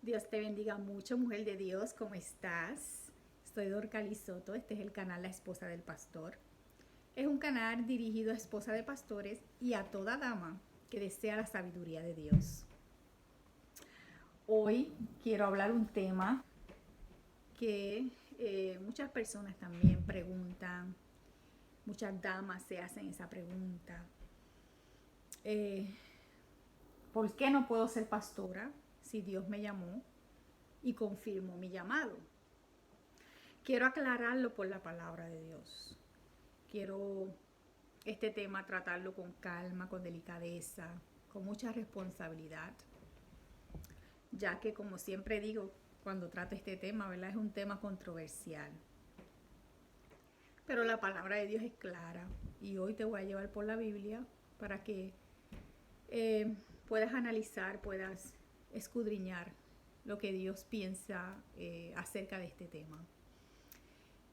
Dios te bendiga mucho, mujer de Dios, ¿cómo estás? Soy Dorcali Soto, este es el canal La Esposa del Pastor. Es un canal dirigido a esposa de pastores y a toda dama que desea la sabiduría de Dios. Hoy quiero hablar un tema que muchas personas también preguntan, muchas damas se hacen esa pregunta. ¿Por qué no puedo ser pastora si Dios me llamó y confirmó mi llamado? Quiero aclararlo por la palabra de Dios. Quiero este tema tratarlo con calma, con delicadeza, con mucha responsabilidad, ya que como siempre digo cuando trato este tema, ¿verdad? Es un tema controversial. Pero la palabra de Dios es clara y hoy te voy a llevar por la Biblia para que puedas analizar, puedas escudriñar lo que Dios piensa acerca de este tema.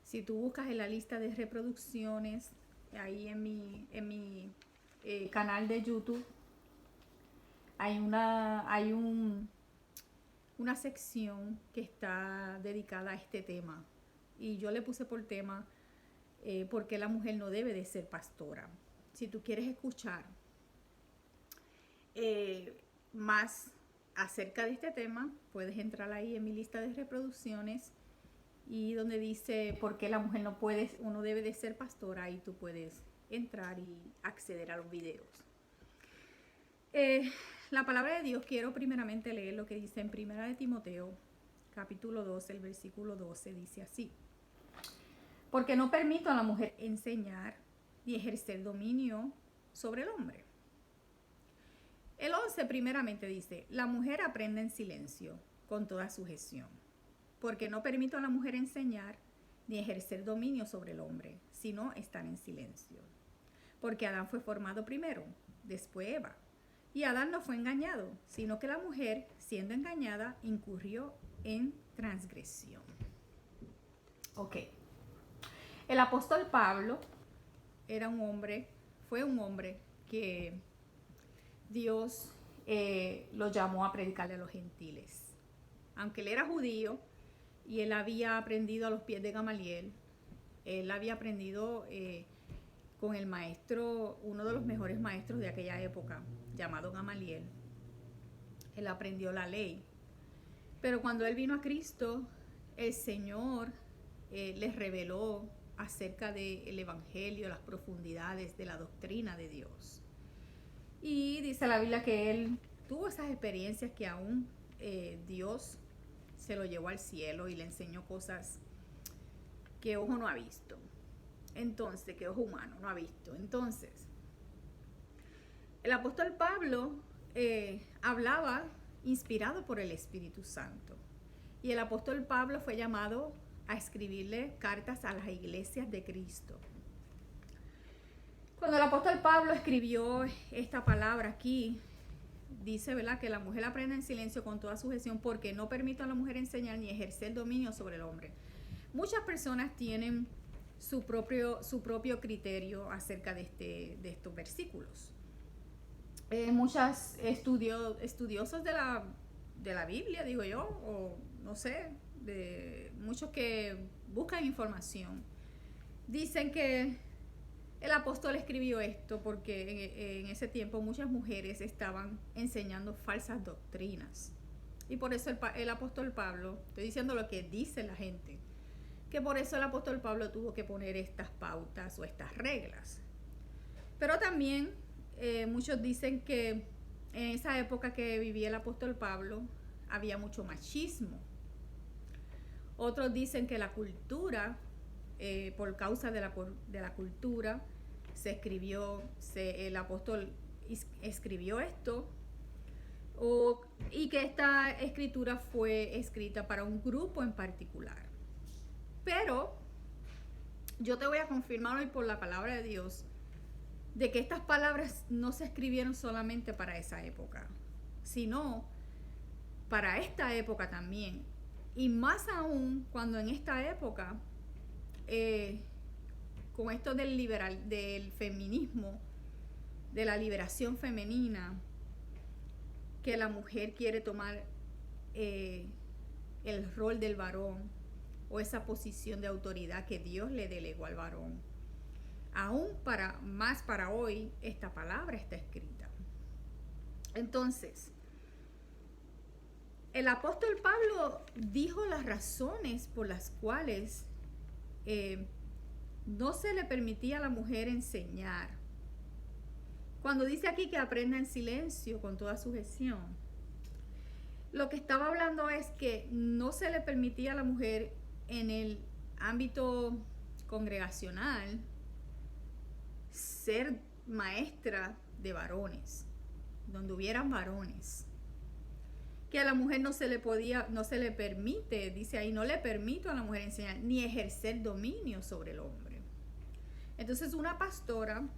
Si tú buscas en la lista de reproducciones, ahí en mi canal de YouTube, hay una sección que está dedicada a este tema. Y yo le puse por tema por qué la mujer no debe de ser pastora. Si tú quieres escuchar más acerca de este tema, puedes entrar ahí en mi lista de reproducciones y donde dice por qué la mujer no puede o no debe de ser pastora, ahí tú puedes entrar y acceder a los videos. La palabra de Dios, quiero primeramente leer lo que dice en 1 de Timoteo, capítulo 12, el versículo 12, dice así: porque no permito a la mujer enseñar ni ejercer dominio sobre el hombre. El 11 primeramente dice: la mujer aprende en silencio, con toda sujeción, porque no permito a la mujer enseñar ni ejercer dominio sobre el hombre, sino estar en silencio. Porque Adán fue formado primero, después Eva. Y Adán no fue engañado, sino que la mujer, siendo engañada, incurrió en transgresión. Ok. El apóstol Pablo fue un hombre que Dios lo llamó a predicarle a los gentiles. Aunque él era judío y él había aprendido a los pies de Gamaliel, él había aprendido con el maestro, uno de los mejores maestros de aquella época, llamado Gamaliel. Él aprendió la ley. Pero cuando él vino a Cristo, el Señor les reveló acerca del Evangelio, las profundidades de la doctrina de Dios. Y dice la Biblia que él tuvo esas experiencias que aún Dios se lo llevó al cielo y le enseñó cosas que ojo no ha visto. Entonces, que ojo humano no ha visto. Entonces, el apóstol Pablo hablaba inspirado por el Espíritu Santo. Y el apóstol Pablo fue llamado a escribirle cartas a las iglesias de Cristo. Cuando el apóstol Pablo escribió esta palabra aquí, dice, ¿verdad?, que la mujer aprende en silencio con toda sujeción porque no permite a la mujer enseñar ni ejercer dominio sobre el hombre. Muchas personas tienen su propio criterio acerca de estos versículos. Muchos estudiosos de la Biblia, digo yo, o no sé, de muchos que buscan información, dicen que el apóstol escribió esto porque en ese tiempo muchas mujeres estaban enseñando falsas doctrinas. Y por eso el apóstol Pablo, estoy diciendo lo que dice la gente, que por eso el apóstol Pablo tuvo que poner estas pautas o estas reglas. Pero también muchos dicen que en esa época que vivía el apóstol Pablo había mucho machismo. Otros dicen que la cultura, por causa de la cultura, el apóstol escribió esto, y que esta escritura fue escrita para un grupo en particular. Pero yo te voy a confirmar hoy por la palabra de Dios de que estas palabras no se escribieron solamente para esa época, sino para esta época también. Y más aún cuando en esta época, con esto del feminismo, de la liberación femenina, que la mujer quiere tomar el rol del varón o esa posición de autoridad que Dios le delegó al varón. Aún más para hoy, esta palabra está escrita. Entonces, el apóstol Pablo dijo las razones por las cuales no se le permitía a la mujer enseñar. Cuando dice aquí que aprenda en silencio con toda sujeción, lo que estaba hablando es que no se le permitía a la mujer en el ámbito congregacional ser maestra de varones, donde hubieran varones. Que a la mujer no se le permite, dice ahí, no le permito a la mujer enseñar ni ejercer dominio sobre el hombre. Entonces una pastora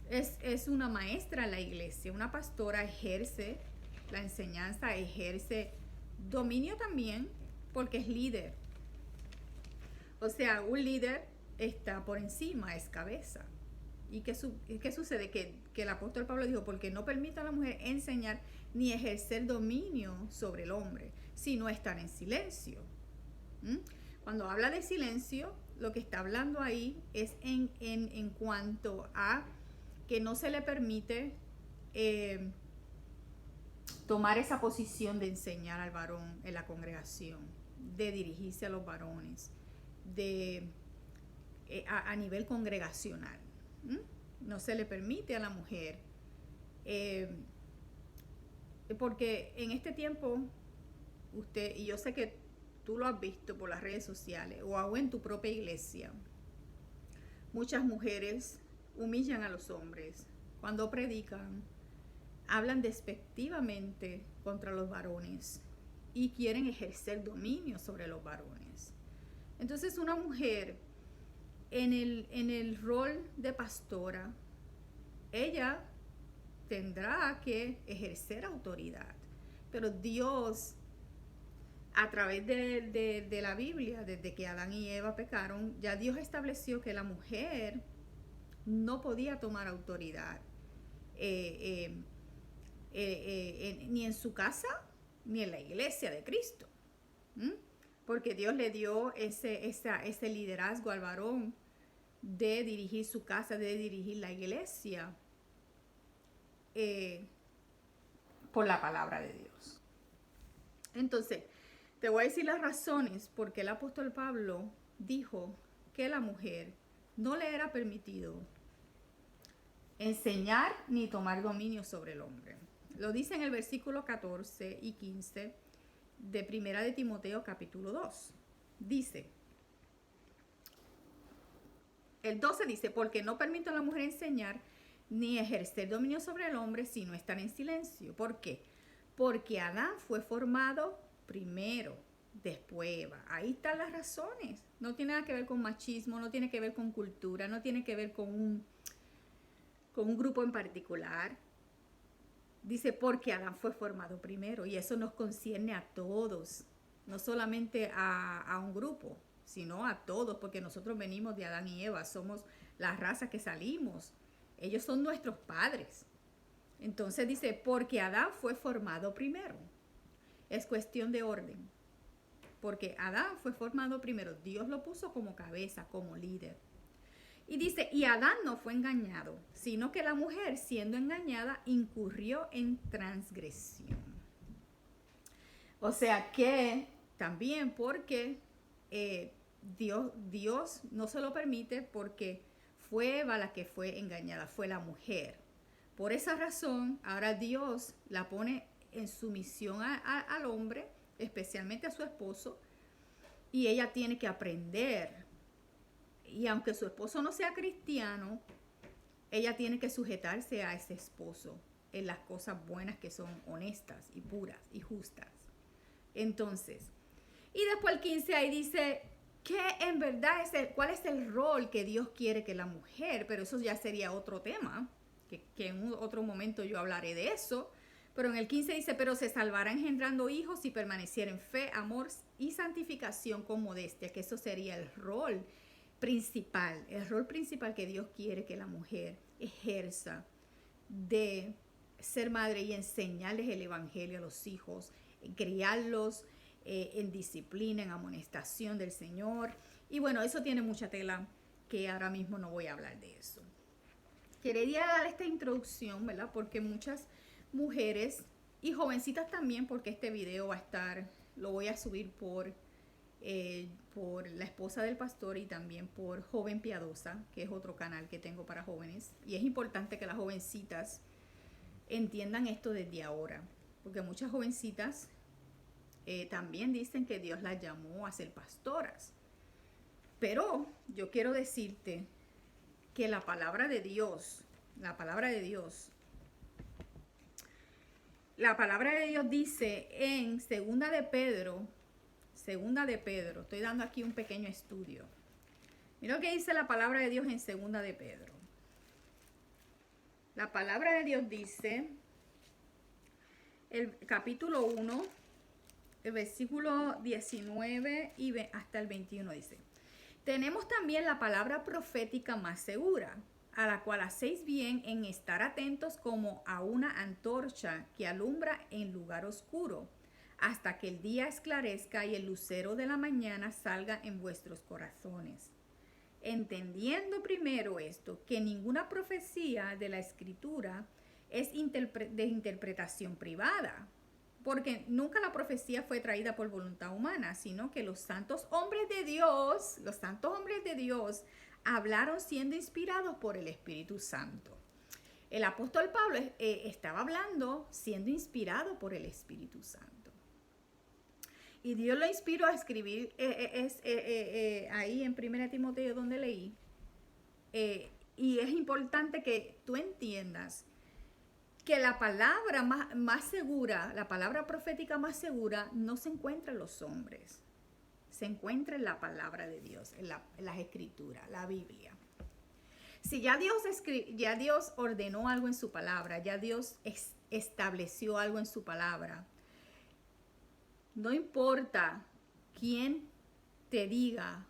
es una maestra en la iglesia. Una pastora ejerce la enseñanza, ejerce dominio también, porque es líder. O sea, un líder está por encima, es cabeza. ¿Y qué sucede? Que el apóstol Pablo dijo, porque no permite a la mujer enseñar ni ejercer dominio sobre el hombre, sino estar en silencio. Cuando habla de silencio, lo que está hablando ahí es en cuanto a que no se le permite tomar esa posición de enseñar al varón en la congregación, de dirigirse a los varones, a nivel congregacional. No se le permite a la mujer, porque en este tiempo, y yo sé que tú lo has visto por las redes sociales o aún en tu propia iglesia, muchas mujeres humillan a los hombres cuando predican, hablan despectivamente contra los varones y quieren ejercer dominio sobre los varones. Entonces una mujer en el rol de pastora, ella tendrá que ejercer autoridad, pero Dios, a través de la Biblia, desde que Adán y Eva pecaron, ya Dios estableció que la mujer no podía tomar autoridad ni en su casa ni en la iglesia de Cristo. Porque Dios le dio ese liderazgo al varón de dirigir su casa, de dirigir la iglesia por la palabra de Dios. Entonces, te voy a decir las razones por qué el apóstol Pablo dijo que la mujer no le era permitido enseñar ni tomar dominio sobre el hombre. Lo dice en el versículo 14 y 15 de Primera de Timoteo capítulo 2. Dice, el 12 dice, porque no permito a la mujer enseñar ni ejercer dominio sobre el hombre, sino estar en silencio. ¿Por qué? Porque Adán fue formado primero, después Eva. Ahí están las razones. No tiene nada que ver con machismo, no tiene que ver con cultura, no tiene que ver con un grupo en particular. Dice, porque Adán fue formado primero, y eso nos concierne a todos, no solamente a un grupo, sino a todos, porque nosotros venimos de Adán y Eva, somos la raza que salimos, ellos son nuestros padres. Entonces dice, porque Adán fue formado primero. Es cuestión de orden, porque Adán fue formado primero, Dios lo puso como cabeza, como líder. Y dice, y Adán no fue engañado, sino que la mujer, siendo engañada, incurrió en transgresión. O sea que también porque Dios no se lo permite, porque fue Eva la que fue engañada, fue la mujer. Por esa razón, ahora Dios la pone en sumisión al hombre, especialmente a su esposo, y ella tiene que aprender. Y aunque su esposo no sea cristiano, ella tiene que sujetarse a ese esposo en las cosas buenas que son honestas y puras y justas. Entonces, y después el 15 ahí dice que en verdad cuál es el rol que Dios quiere que la mujer, pero eso ya sería otro tema, que en otro momento yo hablaré de eso. Pero en el 15 dice, pero se salvará engendrando hijos si permaneciera en fe, amor y santificación con modestia, que eso sería el rol principal que Dios quiere que la mujer ejerza de ser madre y enseñarles el evangelio a los hijos, criarlos en disciplina, en amonestación del Señor. Y bueno, eso tiene mucha tela que ahora mismo no voy a hablar de eso. Quería dar esta introducción, ¿verdad? Porque muchas mujeres y jovencitas también, porque este video va a estar, lo voy a subir por la esposa del pastor y también por Joven Piadosa, que es otro canal que tengo para jóvenes. Y es importante que las jovencitas entiendan esto desde ahora, porque muchas jovencitas también dicen que Dios las llamó a ser pastoras. Pero yo quiero decirte que la palabra de Dios dice en segunda de Pedro, estoy dando aquí un pequeño estudio. Mira lo que dice la palabra de Dios en segunda de Pedro. La palabra de Dios dice, el capítulo 1, el versículo 19 y hasta el 21 dice: tenemos también la palabra profética más segura, a la cual hacéis bien en estar atentos como a una antorcha que alumbra en lugar oscuro, hasta que el día esclarezca y el lucero de la mañana salga en vuestros corazones. Entendiendo primero esto, que ninguna profecía de la Escritura es de interpretación privada, porque nunca la profecía fue traída por voluntad humana, sino que los santos hombres de Dios hablaron siendo inspirados por el Espíritu Santo. El apóstol Pablo estaba hablando siendo inspirado por el Espíritu Santo. Y Dios lo inspiró a escribir ahí en 1 Timoteo donde leí. Y es importante que tú entiendas que la palabra más segura, la palabra profética más segura, no se encuentra en los hombres. Se encuentra en la palabra de Dios, en las escrituras, la Biblia. Si ya Dios ordenó algo en su palabra, ya Dios estableció algo en su palabra, no importa quién te diga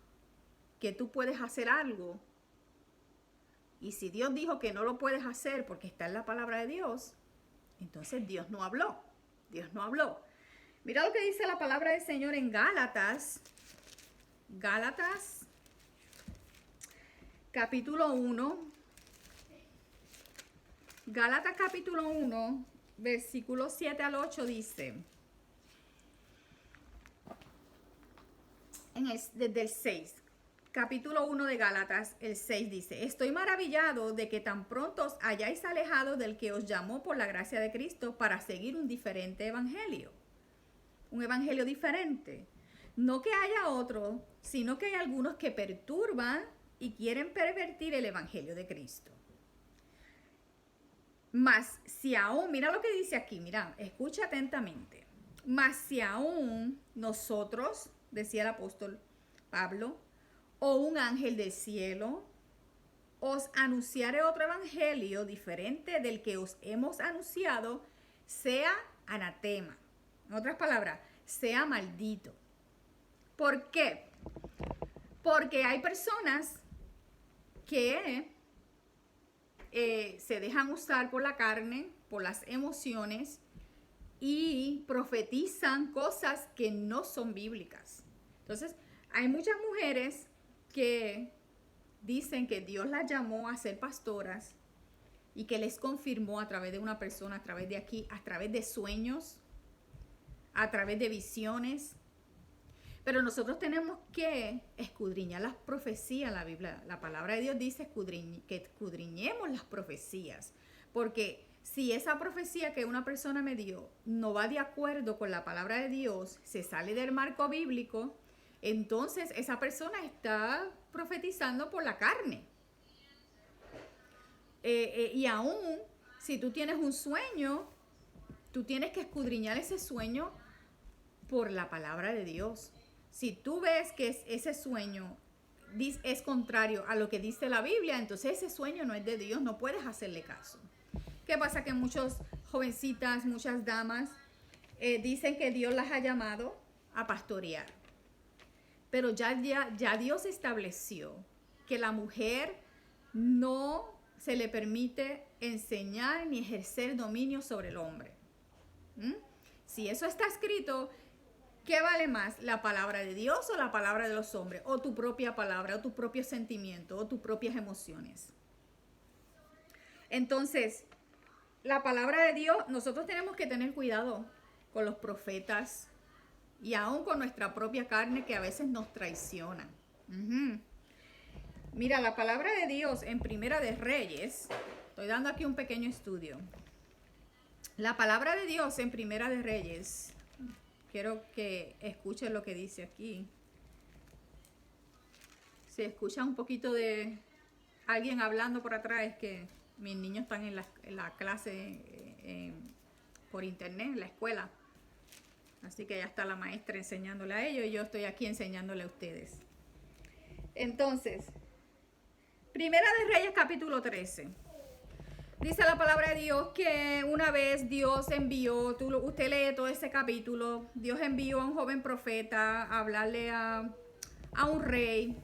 que tú puedes hacer algo, y si Dios dijo que no lo puedes hacer porque está en la palabra de Dios, entonces Dios no habló. Dios no habló. Mira lo que dice la palabra del Señor en Gálatas. Gálatas, capítulo 1. Gálatas capítulo 1, versículos 7 al 8 dice, desde el 6, capítulo 1 de Gálatas, el 6 dice: estoy maravillado de que tan pronto os hayáis alejado del que os llamó por la gracia de Cristo para seguir un diferente evangelio. Un evangelio diferente. No que haya otro, sino que hay algunos que perturban y quieren pervertir el evangelio de Cristo. Mas si aún, mira lo que dice aquí, mira, escucha atentamente. Mas si aún nosotros, decía el apóstol Pablo, o un ángel del cielo, os anunciare otro evangelio diferente del que os hemos anunciado, sea anatema. En otras palabras, sea maldito. ¿Por qué? Porque hay personas que se dejan usar por la carne, por las emociones, y profetizan cosas que no son bíblicas. Entonces, hay muchas mujeres que dicen que Dios las llamó a ser pastoras y que les confirmó a través de una persona, a través de aquí, a través de sueños, a través de visiones. Pero nosotros tenemos que escudriñar las profecías. La Biblia, la palabra de Dios dice que escudriñemos las profecías, porque si esa profecía que una persona me dio no va de acuerdo con la palabra de Dios, se sale del marco bíblico, entonces esa persona está profetizando por la carne. Y aún si tú tienes un sueño, tú tienes que escudriñar ese sueño por la palabra de Dios. Si tú ves que ese sueño es contrario a lo que dice la Biblia, entonces ese sueño no es de Dios, no puedes hacerle caso. ¿Qué pasa? Que muchas jovencitas, muchas damas dicen que Dios las ha llamado a pastorear. Pero ya Dios estableció que la mujer no se le permite enseñar ni ejercer dominio sobre el hombre. ¿Mm? Si eso está escrito, ¿qué vale más? ¿La palabra de Dios o la palabra de los hombres? O tu propia palabra, o tu propio sentimiento, o tus propias emociones. Entonces, la palabra de Dios, nosotros tenemos que tener cuidado con los profetas y aún con nuestra propia carne que a veces nos traiciona. Mira, la palabra de Dios en Primera de Reyes, estoy dando aquí un pequeño estudio. La palabra de Dios en Primera de Reyes, quiero que escuchen lo que dice aquí. Se escucha un poquito de alguien hablando por atrás, es que mis niños están en la clase por internet, en la escuela. Así que ya está la maestra enseñándole a ellos y yo estoy aquí enseñándole a ustedes. Entonces, Primera de Reyes capítulo 13. Dice la palabra de Dios que una vez Dios envió, usted lee todo ese capítulo, Dios envió a un joven profeta a hablarle a un rey.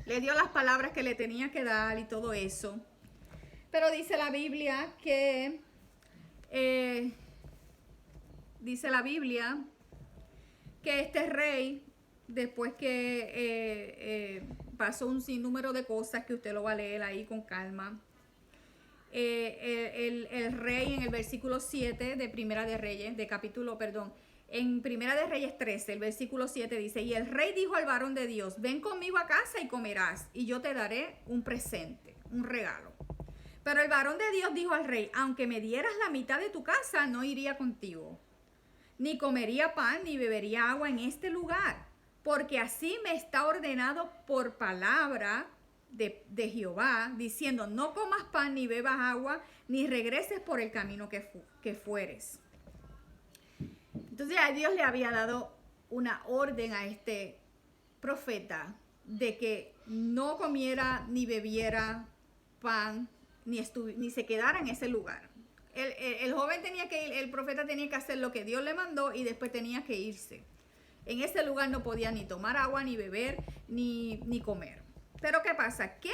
Le dio las palabras que le tenía que dar y todo eso. Pero dice la Biblia que este rey, después que pasó un sinnúmero de cosas que usted lo va a leer ahí con calma, el rey en el versículo 7 de Primera de Reyes, en Primera de Reyes 13, el versículo 7 dice, y el rey dijo al varón de Dios, ven conmigo a casa y comerás, y yo te daré un presente, un regalo. Pero el varón de Dios dijo al rey, aunque me dieras la mitad de tu casa, no iría contigo, ni comería pan, ni bebería agua en este lugar, porque así me está ordenado por palabra de Jehová, diciendo, no comas pan, ni bebas agua, ni regreses por el camino que fueres. Entonces a Dios le había dado una orden a este profeta de que no comiera ni bebiera pan, ni se quedara en ese lugar. El joven tenía que ir, el profeta tenía que hacer lo que Dios le mandó y después tenía que irse. En ese lugar no podía ni tomar agua, ni beber, ni comer. Pero ¿qué pasa? Que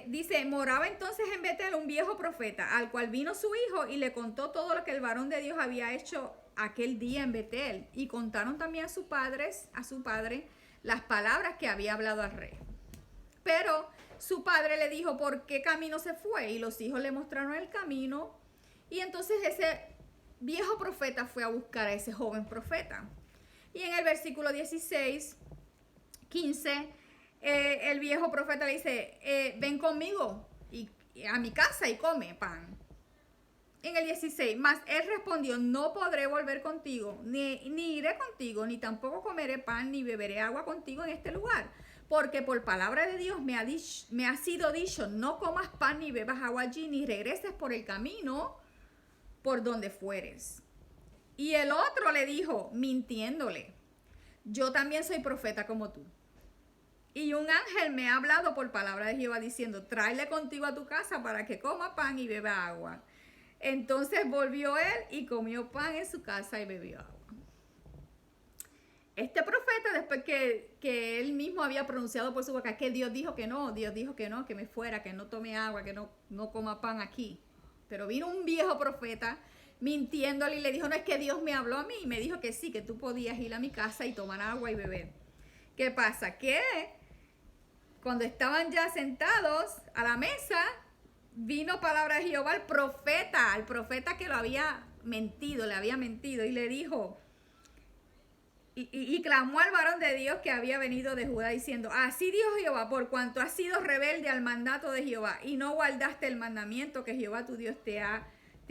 dice, moraba entonces en Betel un viejo profeta, al cual vino su hijo y le contó todo lo que el varón de Dios había hecho aquel día en Betel. Y contaron también a su padre, las palabras que había hablado al rey. Pero su padre le dijo, ¿por qué camino se fue? Y los hijos le mostraron el camino. Y entonces ese viejo profeta fue a buscar a ese joven profeta. Y en el versículo 15, el viejo profeta le dice, ven conmigo a mi casa y come pan. En el 16, mas él respondió, no podré volver contigo, ni iré contigo, ni tampoco comeré pan, ni beberé agua contigo en este lugar. Porque por palabra de Dios me ha sido dicho, no comas pan, ni bebas agua allí, ni regreses por el camino por donde fueres. Y el otro le dijo, mintiéndole, yo también soy profeta como tú. Y un ángel me ha hablado por palabra de Jehová diciendo, tráele contigo a tu casa para que coma pan y beba agua. Entonces volvió él y comió pan en su casa y bebió agua. Este profeta, después que él mismo había pronunciado por su boca que Dios dijo que no, que me fuera, que no tome agua, que no coma pan aquí. Pero vino un viejo profeta mintiéndole y le dijo, no, es que Dios me habló a mí y me dijo que sí, que tú podías ir a mi casa y tomar agua y beber. ¿Qué pasa? Que cuando estaban ya sentados a la mesa, vino palabra de Jehová al profeta que lo había mentido, le había mentido y le dijo, y clamó al varón de Dios que había venido de Judá diciendo, así dijo Jehová, por cuanto has sido rebelde al mandato de Jehová y no guardaste el mandamiento que Jehová tu Dios te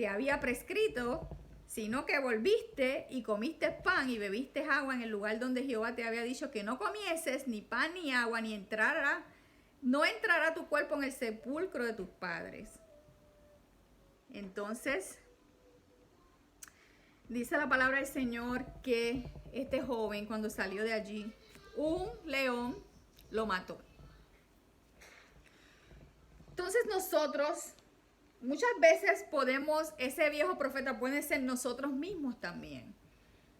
había prescrito, sino que volviste y comiste pan y bebiste agua en el lugar donde Jehová te había dicho que no comieses ni pan ni agua, no entrará tu cuerpo en el sepulcro de tus padres. Entonces, dice la palabra del Señor que este joven, cuando salió de allí, un león lo mató. Entonces nosotros, muchas veces ese viejo profeta puede ser nosotros mismos también.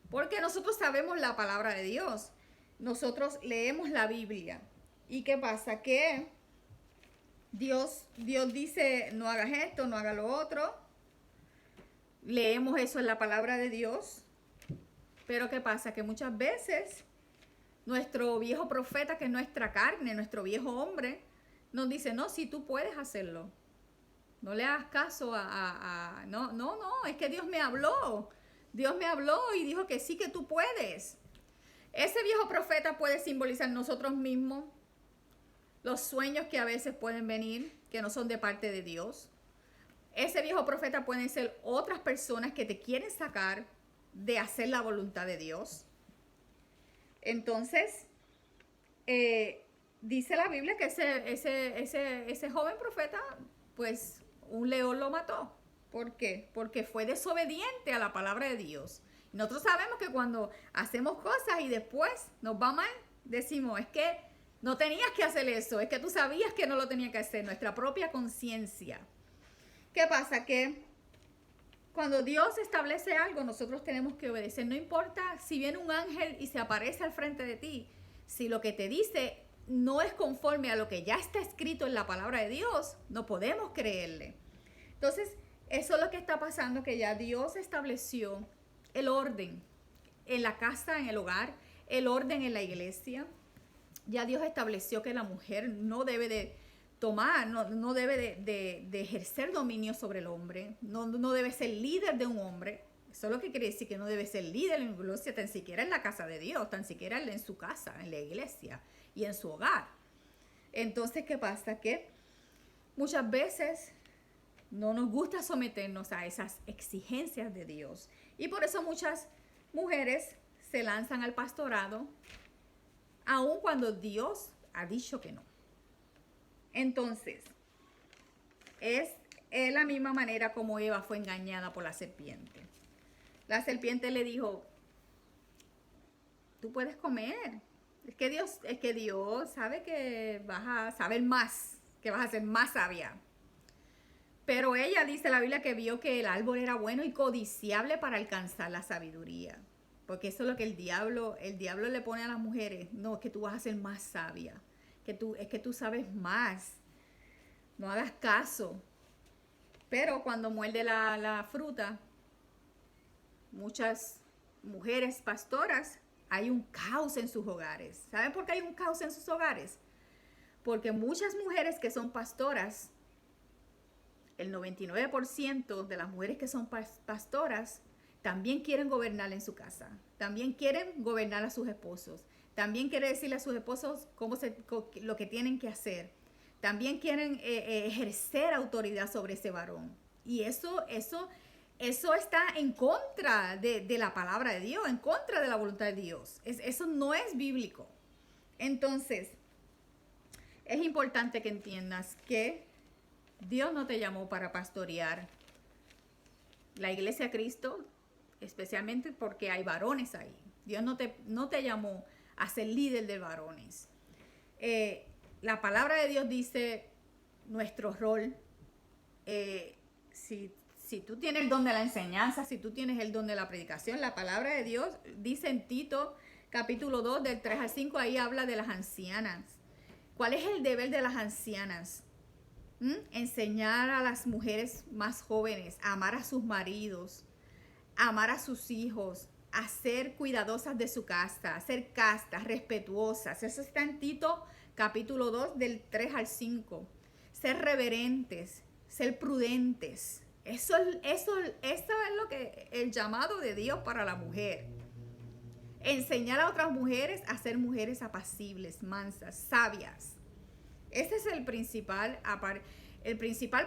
Porque nosotros sabemos la palabra de Dios. Nosotros leemos la Biblia. ¿Y qué pasa? Que Dios dice, no hagas esto, no hagas lo otro. Leemos eso en la palabra de Dios. Pero ¿qué pasa? Que muchas veces nuestro viejo profeta, que es nuestra carne, nuestro viejo hombre, nos dice, no, si tú puedes hacerlo. No le hagas caso no, es que Dios me habló. Dios me habló y dijo que sí, que tú puedes. Ese viejo profeta puede simbolizar nosotros mismos, los sueños que a veces pueden venir, que no son de parte de Dios. Ese viejo profeta pueden ser otras personas que te quieren sacar de hacer la voluntad de Dios. Entonces, dice la Biblia que ese joven profeta, pues un león lo mató. ¿Por qué? Porque fue desobediente a la palabra de Dios. Nosotros sabemos que cuando hacemos cosas y después nos va mal, decimos, es que no tenías que hacer eso, es que tú sabías que no lo tenías que hacer, nuestra propia conciencia. ¿Qué pasa? Que cuando Dios establece algo, nosotros tenemos que obedecer. No importa si viene un ángel y se aparece al frente de ti, si lo que te dice no es conforme a lo que ya está escrito en la palabra de Dios, no podemos creerle. Entonces, eso es lo que está pasando, que ya Dios estableció el orden en la casa, en el hogar, el orden en la iglesia. Ya Dios estableció que la mujer no debe de tomar, no debe de ejercer dominio sobre el hombre, no debe ser líder de un hombre. Eso es lo que quiere decir, que no debe ser líder en la iglesia, tan siquiera en la casa de Dios, tan siquiera en su casa, en la iglesia y en su hogar. Entonces, ¿qué pasa? Que muchas veces no nos gusta someternos a esas exigencias de Dios. Y por eso muchas mujeres se lanzan al pastorado, aun cuando Dios ha dicho que no. Entonces, es la misma manera como Eva fue engañada por la serpiente. La serpiente le dijo, tú puedes comer. Es que Dios sabe que vas a saber más, que vas a ser más sabia. Pero ella, dice la Biblia, que vio que el árbol era bueno y codiciable para alcanzar la sabiduría. Porque eso es lo que el diablo le pone a las mujeres. No, es que tú vas a ser más sabia. Es que tú sabes más. No hagas caso. Pero cuando muerde la fruta, muchas mujeres pastoras, hay un caos en sus hogares. ¿Saben por qué hay un caos en sus hogares? Porque muchas mujeres que son pastoras, el 99% de las mujeres que son pastoras, también quieren gobernar en su casa. También quieren gobernar a sus esposos. También quieren decirle a sus esposos lo que tienen que hacer. También quieren ejercer autoridad sobre ese varón. Y eso está en contra de la palabra de Dios, en contra de la voluntad de Dios. Eso no es bíblico. Entonces, es importante que entiendas que Dios no te llamó para pastorear la iglesia de Cristo, especialmente porque hay varones ahí. Dios no te llamó a ser líder de varones. La palabra de Dios dice nuestro rol. Si tú tienes el don de la enseñanza, si tú tienes el don de la predicación, la palabra de Dios dice en Tito capítulo 2 del 3 al 5, ahí habla de las ancianas. ¿Cuál es el deber de las ancianas? Enseñar a las mujeres más jóvenes a amar a sus maridos, a amar a sus hijos, a ser cuidadosas de su casa, a ser castas, respetuosas. Eso está en Tito capítulo 2 del 3 al 5. Ser reverentes, ser prudentes. Eso es lo que el llamado de Dios para la mujer. Enseñar a otras mujeres a ser mujeres apacibles, mansas, sabias. Ese es el principal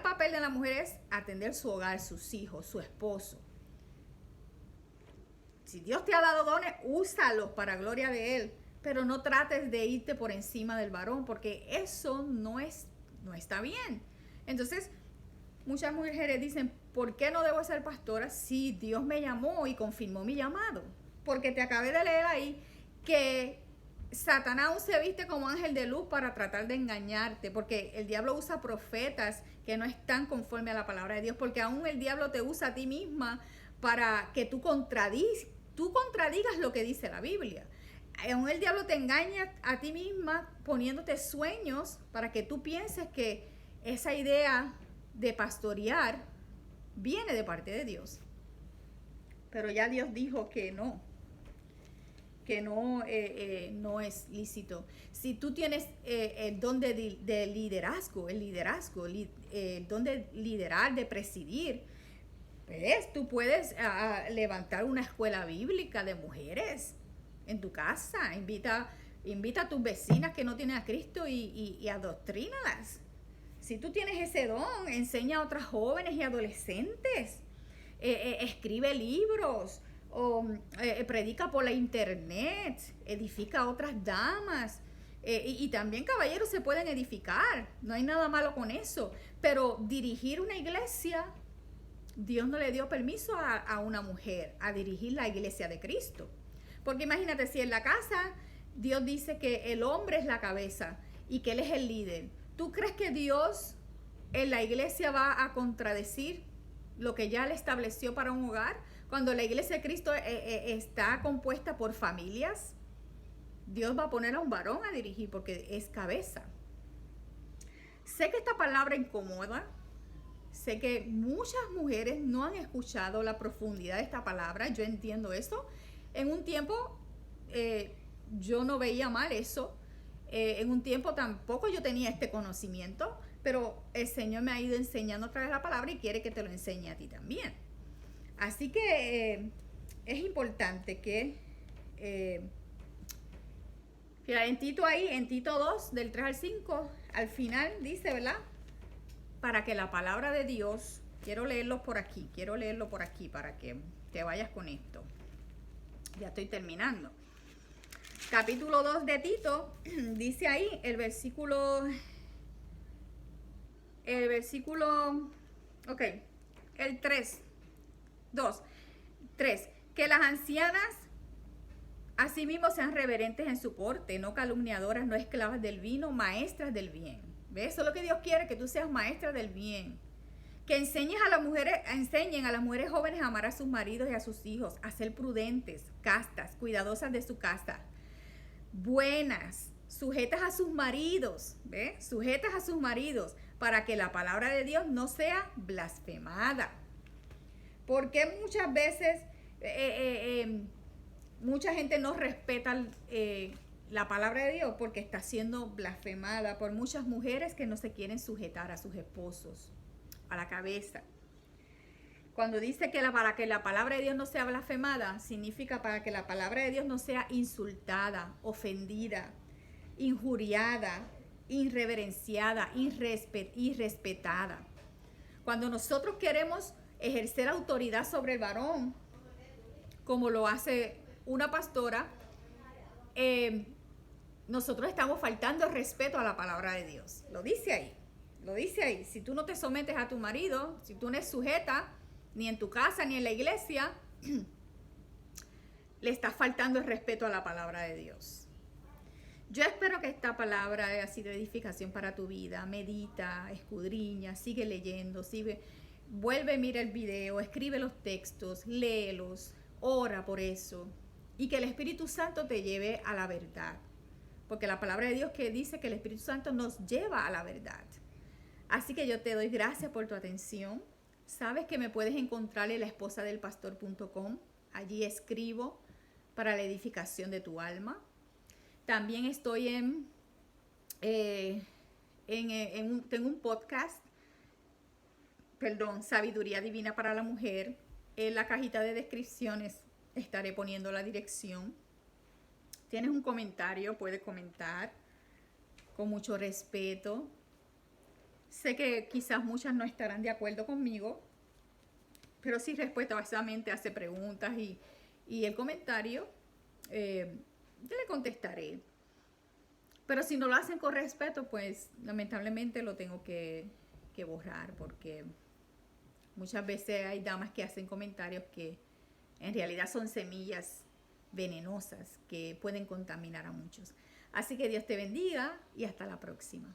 papel de la mujer, es atender su hogar, sus hijos, su esposo. Si Dios te ha dado dones, úsalos para gloria de Él, pero no trates de irte por encima del varón, porque eso no está bien. Entonces, muchas mujeres dicen, ¿por qué no debo ser pastora si Dios me llamó y confirmó mi llamado? Porque te acabé de leer ahí que Satanás aún se viste como ángel de luz para tratar de engañarte, porque el diablo usa profetas que no están conforme a la palabra de Dios, porque aún el diablo te usa a ti misma para que tú contradigas lo que dice la Biblia. Aún el diablo te engaña a ti misma poniéndote sueños para que tú pienses que esa idea de pastorear viene de parte de Dios. Pero ya Dios dijo que no es lícito. Si tú tienes el don de liderazgo, el don de liderar, de presidir, pues tú puedes levantar una escuela bíblica de mujeres en tu casa. Invita a tus vecinas que no tienen a Cristo y adoctrínalas. Si tú tienes ese don, enseña a otras jóvenes y adolescentes. Escribe libros o predica por la internet, edifica a otras damas. Y también caballeros se pueden edificar, no hay nada malo con eso. Pero dirigir una iglesia, Dios no le dio permiso a una mujer a dirigir la iglesia de Cristo. Porque imagínate, si en la casa Dios dice que el hombre es la cabeza y que Él es el líder, ¿tú crees que Dios en la iglesia va a contradecir lo que ya le estableció para un hogar? Cuando la iglesia de Cristo está compuesta por familias, Dios va a poner a un varón a dirigir porque es cabeza. Sé que esta palabra incomoda. Sé que muchas mujeres no han escuchado la profundidad de esta palabra. Yo entiendo eso. En un tiempo yo no veía mal eso. En un tiempo tampoco yo tenía este conocimiento. Pero el Señor me ha ido enseñando a través de la palabra y quiere que te lo enseñe a ti también. Así que es importante que... Fíjate, en Tito 2, del 3 al 5, al final dice, ¿verdad? Para que la palabra de Dios, quiero leerlo por aquí para que te vayas con esto. Ya estoy terminando. Capítulo 2 de Tito, dice ahí el versículo, ok, el 3, 3, que las ancianas asimismo sean reverentes en su porte, no calumniadoras, no esclavas del vino, maestras del bien. ¿Ves? Eso es lo que Dios quiere, que tú seas maestra del bien. Que enseñen a las mujeres jóvenes a amar a sus maridos y a sus hijos, a ser prudentes, castas, cuidadosas de su casa, buenas, sujetas a sus maridos, ¿ves? Sujetas a sus maridos, para que la palabra de Dios no sea blasfemada. Porque muchas veces mucha gente no respeta la palabra de Dios porque está siendo blasfemada por muchas mujeres que no se quieren sujetar a sus esposos, a la cabeza. Cuando dice que para que la palabra de Dios no sea blasfemada, significa para que la palabra de Dios no sea insultada, ofendida, injuriada, irreverenciada, irrespetada. Cuando nosotros queremos ejercer autoridad sobre el varón, como lo hace una pastora, nosotros estamos faltando el respeto a la palabra de Dios. Lo dice ahí. Si tú no te sometes a tu marido, si tú no eres sujeta, ni en tu casa, ni en la iglesia, le estás faltando el respeto a la palabra de Dios. Yo espero que esta palabra haya sido edificación para tu vida. Medita, escudriña, sigue leyendo, vuelve, mira el video, escribe los textos, léelos, ora por eso. Y que el Espíritu Santo te lleve a la verdad. Porque la palabra de Dios que dice que el Espíritu Santo nos lleva a la verdad. Así que yo te doy gracias por tu atención. Sabes que me puedes encontrar en laesposadelpastor.com. Allí escribo para la edificación de tu alma. También estoy tengo un podcast, Sabiduría Divina para la Mujer. En la cajita de descripciones estaré poniendo la dirección. Tienes un comentario, puedes comentar con mucho respeto. Sé que quizás muchas no estarán de acuerdo conmigo, pero sí respetuosamente hace preguntas y el comentario yo le contestaré. Pero si no lo hacen con respeto, pues lamentablemente lo tengo que borrar, porque muchas veces hay damas que hacen comentarios que en realidad son semillas venenosas que pueden contaminar a muchos. Así que Dios te bendiga y hasta la próxima.